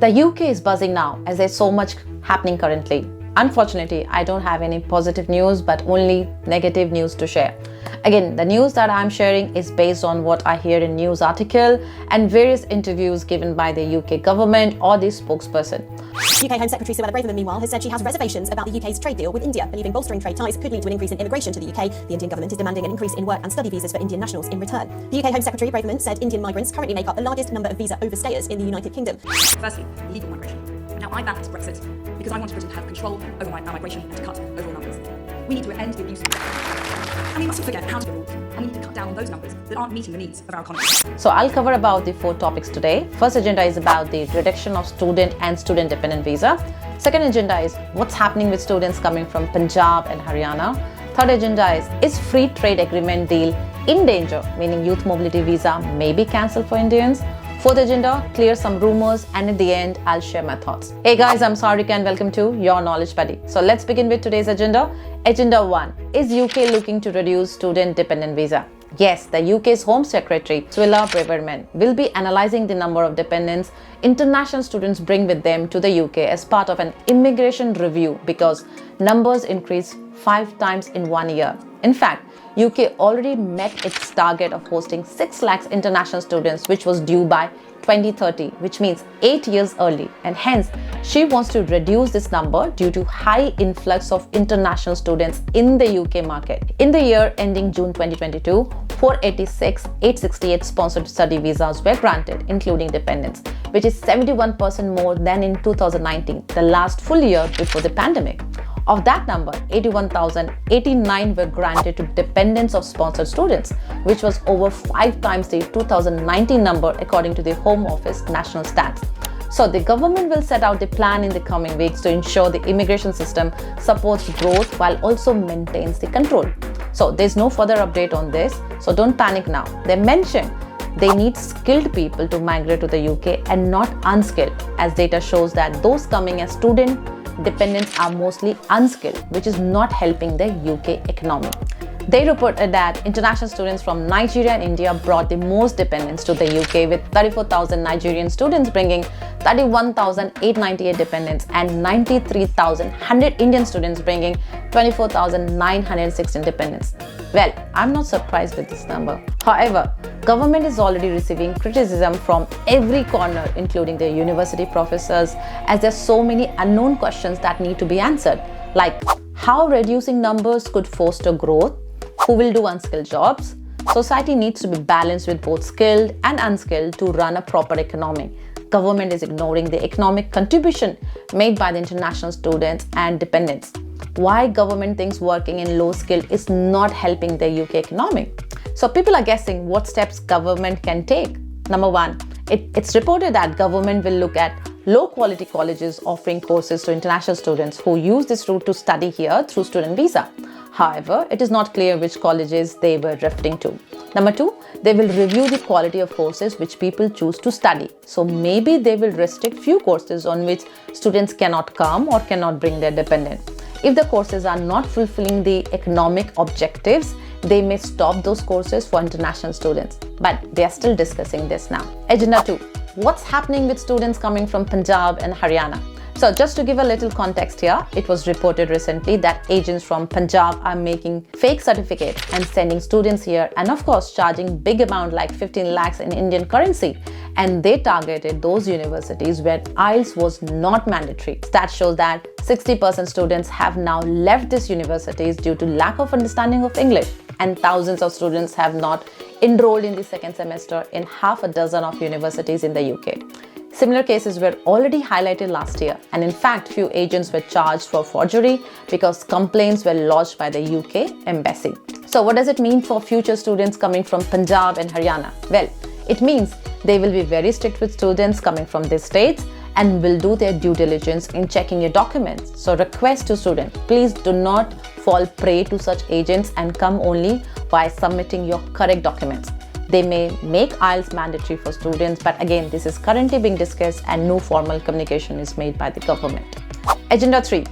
The UK is buzzing now as there's so much happening currently. Unfortunately, I don't have any positive news but only negative news to share. Again, the news that I'm sharing is based on what I hear in news article and various interviews given by the UK government or the spokesperson. UK Home Secretary Suella Braverman, meanwhile, has said she has reservations about the UK's trade deal with India, believing bolstering trade ties could lead to an increase in immigration to the UK. The Indian government is demanding an increase in work and study visas for Indian nationals in return. The UK Home Secretary Braverman said Indian migrants currently make up the largest number of visa overstayers in the United Kingdom. Firstly, legal migration. Now, I backed Brexit because I wanted Britain to have control over our migration and to cut overall numbers. We need to end the abuse of and we mustn't forget how to build, and we need to cut down on those numbers that aren't meeting the needs of our economy. So I'll cover about the 4 topics today. First agenda is about the reduction of student and student dependent visa. Second agenda is what's happening with students coming from Punjab and Haryana. Third agenda is free trade agreement deal in danger, meaning youth mobility visa may be cancelled for Indians. Fourth agenda, clear some rumors, and at the end, I'll share my thoughts. Hey guys, I'm Sarika and welcome to Your Knowledge Buddy. So let's begin with today's agenda. Agenda 1. Is UK looking to reduce student dependent visa? Yes, the UK's Home Secretary, Suella Braverman, will be analysing the number of dependents international students bring with them to the UK as part of an immigration review because numbers increased 5 times in 1 year. In fact, UK already met its target of hosting 6 lakhs international students, which was due by 2030, which means 8 years early, and hence she wants to reduce this number due to high influx of international students in the UK market. In the year ending June 2022, 486,868 sponsored study visas were granted, including dependents, which is 71% more than in 2019, the last full year before the pandemic. Of that number, 81,089 were granted to dependents of sponsored students, which was over 5 times the 2019 number according to the Home Office national stats. So the government will set out the plan in the coming weeks to ensure the immigration system supports growth while also maintains the control. So there's no further update on this, so don't panic now. They mentioned they need skilled people to migrate to the UK and not unskilled, as data shows that those coming as student dependents are mostly unskilled, which is not helping the UK economy. They reported that international students from Nigeria and India brought the most dependents to the UK, with 34,000 Nigerian students bringing 31,898 dependents and 93,100 Indian students bringing 24,916 dependents. Well, I'm not surprised with this number. However, government is already receiving criticism from every corner, including the university professors, as there's so many unknown questions that need to be answered, like how reducing numbers could foster growth, who will do unskilled jobs. Society needs to be balanced with both skilled and unskilled to run a proper economy. Government is ignoring the economic contribution made by the international students and dependents. Why government thinks working in low skill is not helping the UK economy? So people are guessing what steps government can take. Number 1, it's reported that government will look at low quality colleges offering courses to international students who use this route to study here through student visa. However, it is not clear which colleges they were referring to. Number 2, they will review the quality of courses which people choose to study. So maybe they will restrict few courses on which students cannot come or cannot bring their dependent. If the courses are not fulfilling the economic objectives, they may stop those courses for international students. But they are still discussing this now. Agenda 2. What's happening with students coming from Punjab and Haryana? So just to give a little context here, it was reported recently that agents from Punjab are making fake certificates and sending students here, and of course charging big amount like 15 lakhs in Indian currency. And they targeted those universities where IELTS was not mandatory. That shows that 60% students have now left these universities due to lack of understanding of English, and thousands of students have not enrolled in the second semester in half a dozen of universities in the UK. Similar cases were already highlighted last year, and in fact, few agents were charged for forgery because complaints were lodged by the UK embassy. So what does it mean for future students coming from Punjab and Haryana? Well, it means they will be very strict with students coming from these states and will do their due diligence in checking your documents. So request to students, please do not fall prey to such agents and come only by submitting your correct documents. They may make IELTS mandatory for students, but again, this is currently being discussed and no formal communication is made by the government. Agenda 3.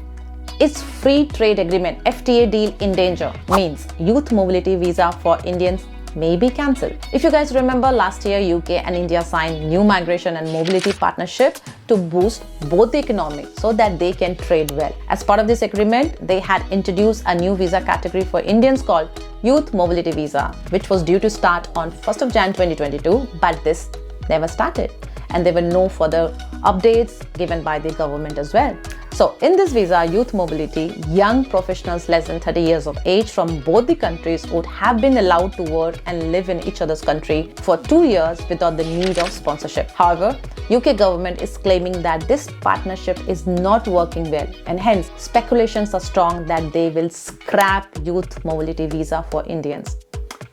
Is free trade agreement FTA deal in danger? Means youth mobility visa for Indians may be cancelled. If you guys remember, last year UK and India signed new migration and mobility partnership to boost both the economy so that they can trade well. As part of this agreement, they had introduced a new visa category for Indians called Youth Mobility Visa, which was due to start on 1st of Jan 2022, but this never started. And there were no further updates given by the government as well. So in this visa, youth mobility, young professionals less than 30 years of age from both the countries would have been allowed to work and live in each other's country for 2 years without the need of sponsorship. However, UK government is claiming that this partnership is not working well, and hence speculations are strong that they will scrap youth mobility visa for Indians.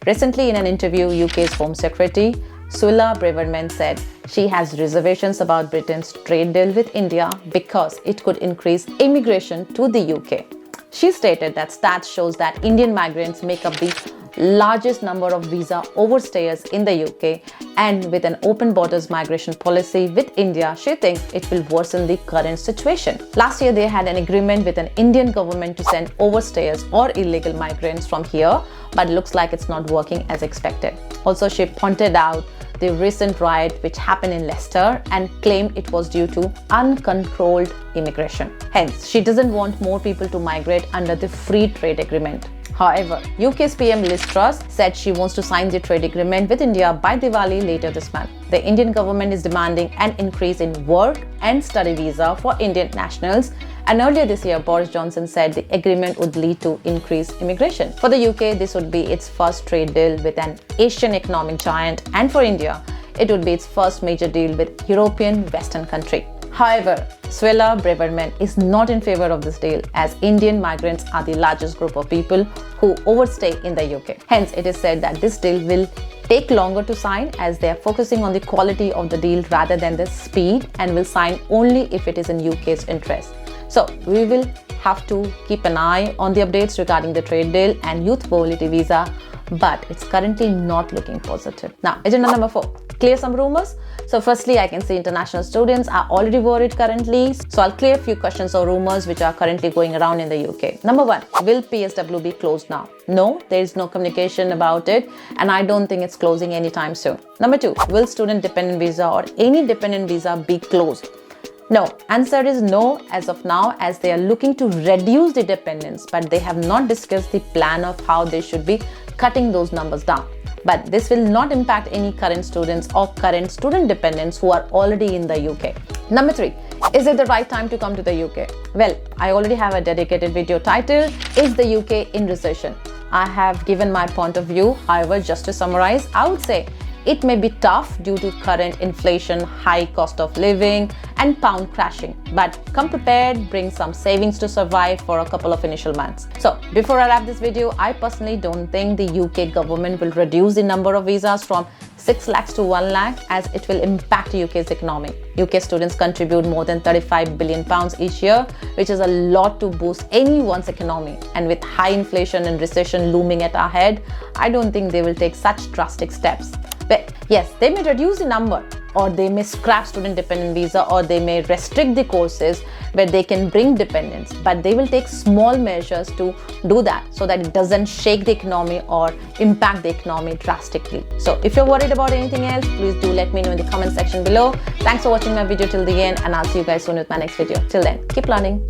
Recently, in an interview, UK's Home Secretary Suella Braverman said she has reservations about Britain's trade deal with India because it could increase immigration to the UK. She stated that stats shows that Indian migrants make up the largest number of visa overstayers in the UK, and with an open borders migration policy with India, she thinks it will worsen the current situation. Last year, they had an agreement with an Indian government to send overstayers or illegal migrants from here, but looks like it's not working as expected. Also, she pointed out the recent riot which happened in Leicester and claimed it was due to uncontrolled immigration. Hence, she doesn't want more people to migrate under the free trade agreement. However, UK's PM Liz Truss said she wants to sign the trade agreement with India by Diwali later this month. The Indian government is demanding an increase in work and study visa for Indian nationals, and earlier this year, Boris Johnson said the agreement would lead to increased immigration. For the UK, this would be its first trade deal with an Asian economic giant, and for India, it would be its first major deal with European Western country. However, Suella Braverman is not in favor of this deal, as Indian migrants are the largest group of people who overstay in the UK. Hence, it is said that this deal will take longer to sign, as they are focusing on the quality of the deal rather than the speed, and will sign only if it is in UK's interest. So we will have to keep an eye on the updates regarding the trade deal and youth mobility visa, but it's currently not looking positive. Now, agenda number 4, clear some rumors. So firstly, I can see international students are already worried currently. So I'll clear a few questions or rumors which are currently going around in the UK. Number 1, will PSW be closed now? No, there is no communication about it, and I don't think it's closing anytime soon. Number 2, will student dependent visa or any dependent visa be closed? No, answer is no as of now, as they are looking to reduce the dependence, but they have not discussed the plan of how they should be cutting those numbers down. But this will not impact any current students or current student dependents who are already in the UK. Number 3, is it the right time to come to the UK? Well, I already have a dedicated video titled, Is the UK in Recession? I have given my point of view. However, just to summarize, I would say it may be tough due to current inflation, high cost of living, and pound crashing. But come prepared, bring some savings to survive for a couple of initial months. So before I wrap this video, I personally don't think the UK government will reduce the number of visas from 6 lakhs to 1 lakh, as it will impact UK's economy. UK students contribute more than £35 billion each year, which is a lot to boost anyone's economy. And with high inflation and recession looming at our head, I don't think they will take such drastic steps. But yes, they may reduce the number, or they may scrap student dependent visa, or they may restrict the courses where they can bring dependents, but they will take small measures to do that so that it doesn't shake the economy or impact the economy drastically. So if you're worried about anything else, please do let me know in the comment section below. Thanks for watching my video till the end, and I'll see you guys soon with my next video. Till then, keep learning.